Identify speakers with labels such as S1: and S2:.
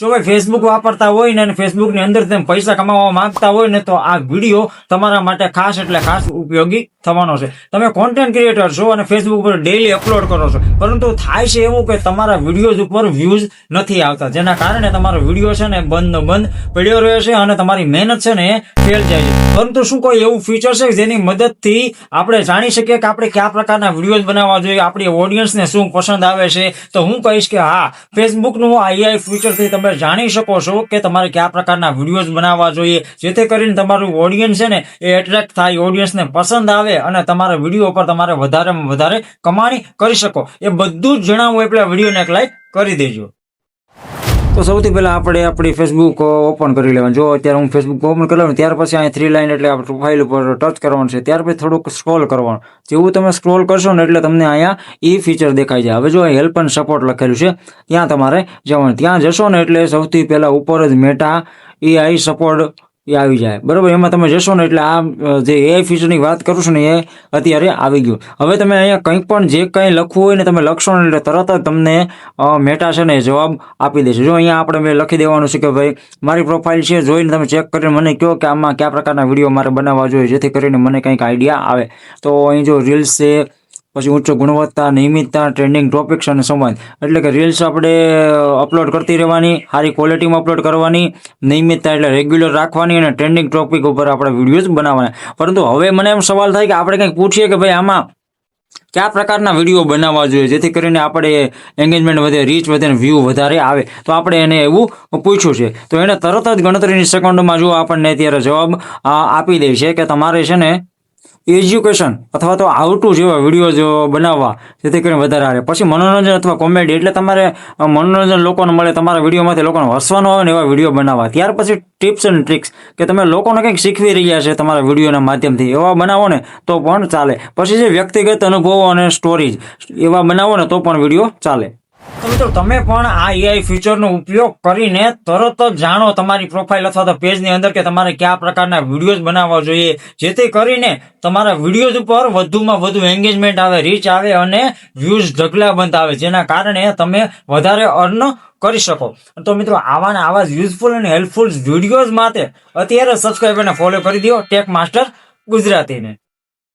S1: જો ભાઈ ફેસબુક વાપરતા હોય ને અને ફેસબુકની અંદર તમે પૈસા કમાવા માંગતા હોય ને તો આ વિડીયો તમારા માટે ખાસ એટલે ખાસ ઉપયોગી થવાનો છે. તમે કોન્ટેન્ટ ક્રિએટર છો અને ફેસબુક પર ડેઈલી અપલોડ કરો છો, પરંતુ થાય છે એવું કે તમારા વિડીયોઝ ઉપર વ્યૂઝ નથી આવતા, જેના કારણે તમારો વિડીયો છે ને બંધ પડ્યો રહે છે અને તમારી મહેનત છે ને એ ફેલ જાય છે. પરંતુ શું કોઈ એવું ફીચર છે જેની મદદથી આપણે જાણી શકીએ કે આપણે કયા પ્રકારના વિડીયોઝ બનાવવા જોઈએ, આપણી ઓડિયન્સને શું પસંદ આવે છે? તો હું કહીશ કે હા, ફેસબુકનું આ AI ફીચરથી તમે જાણી શકો છો કે તમારે કયા પ્રકારના વિડીયોઝ બનાવવા જોઈએ, જેથી કરીને તમારું ઓડિયન્સ છે ને એ એટ્રેક્ટ થાય, ઓડિયન્સને પસંદ આવે અને તમારા વિડીયો પર તમારે વધારેમાં વધારે કમાણી કરી શકો. એ બધું જ જણાવવું એટલે વિડીયોને એક લાઈક કરી દેજો. તો સૌથી પહેલા આપણે આપણી ફેસબુક ઓપન કરી લેવાનું. જો અત્યારે હું ફેસબુક ઓપન કરી લઉં ત્યાર પછી અહીં 3 લાઈન એટલે આપણે પ્રોફાઇલ ઉપર ટચ કરવાનું છે. ત્યાર પછી થોડુંક સ્ક્રોલ કરવાનું. જેવું તમે સ્ક્રોલ કરશો ને એટલે તમને અહીંયા ઈ ફીચર દેખાઈ જાય. હવે જો હેલ્પ એન્ડ સપોર્ટ લખેલું છે ત્યાં તમારે જવાનું. ત્યાં જશો ને એટલે સૌથી પહેલા ઉપર જ મેટા AI સપોર્ટ એ આવી જાય, બરાબર. એમાં તમે જશો ને એટલે આ જે AI ફીચરની વાત કરું છું ને એ અત્યારે આવી ગયું. હવે તમે અહીંયા કંઈ પણ જે કંઈ લખવું હોય ને તમે લખશો ને એટલે તરત જ તમને મેટા છે ને જવાબ આપી દેશે. જો અહીંયા આપણે મેં લખી દેવાનું છે કે ભાઈ મારી પ્રોફાઇલ છે, જોઈને તમે ચેક કરીને મને કહો કે આમાં કયા પ્રકારના વિડીયો મારે બનાવવા જોઈએ, જેથી કરીને મને કંઈક આઈડિયા આવે. તો અહીં જો રીલ્સ છે, પછી ઉચ્ચ ગુણવત્તા, નિયમિતતા, ટ્રેન્ડિંગ ટોપિક્સ અને સંવાદ, એટલે કે રીલ્સ આપણે અપલોડ કરતી રહેવાની, સારી ક્વોલિટીમાં અપલોડ કરવાની, નિયમિતતા એટલે રેગ્યુલર રાખવાની અને ટ્રેન્ડિંગ ટોપિક ઉપર આપણે વિડીયોઝ બનાવવાના. પરંતુ હવે મને એમ સવાલ થાય કે આપણે કંઈક પૂછીએ કે ભાઈ આમાં કયા પ્રકારના વિડીયો બનાવવા જોઈએ જેથી કરીને આપણે એંગેજમેન્ટ વધે, રીચ વધે અને વ્યૂ વધારે આવે. તો આપણે એને એવું પૂછ્યું છે તો એને તરત જ ગણતરીની સેકન્ડમાં જો આપણને અત્યારે જવાબ આપી દે છે કે તમારે છે ને એજ્યુકેશન અથવા તો હાઉ ટુ જેવા વિડીયો બનાવવા જેથી કરીને વધારે આવે. પછી મનોરંજન અથવા કોમેડી એટલે તમારે મનોરંજન લોકોને મળે, તમારા વિડીયોમાંથી લોકોને હસવાનું આવે ને એવા વિડીયો બનાવવા. ત્યાર પછી ટિપ્સ એન્ડ ટ્રિક્સ કે તમે લોકોને કંઈક શીખવી રહ્યા છે તમારા વિડીયોના માધ્યમથી, એવા બનાવો ને તો પણ ચાલે. પછી જે વ્યક્તિગત અનુભવો અને સ્ટોરીઝ એવા બનાવો ને તો પણ વિડીયો ચાલે. તો મિત્રો તમે પણ આ AI ફીચરનો ઉપયોગ કરીને તરત જ જાણો તમારી પ્રોફાઇલ અથવા તો પેજની અંદર કે તમારે કયા પ્રકારના વિડીયોઝ બનાવવા જોઈએ, જેથી કરીને તમારા વિડીયોઝ ઉપર વધુમાં વધુ એંગેજમેન્ટ આવે, રીચ આવે અને વ્યૂઝ ઢગલાબંધ આવે, જેના કારણે તમે વધારે અર્ન કરી શકો. તો મિત્રો આવા ને આવા યુઝફુલ અને હેલ્પફુલ વિડીયોઝ માટે અત્યારે સબસ્ક્રાઇબ અને ફોલો કરી દો ટેક માસ્ટર ગુજરાતીને.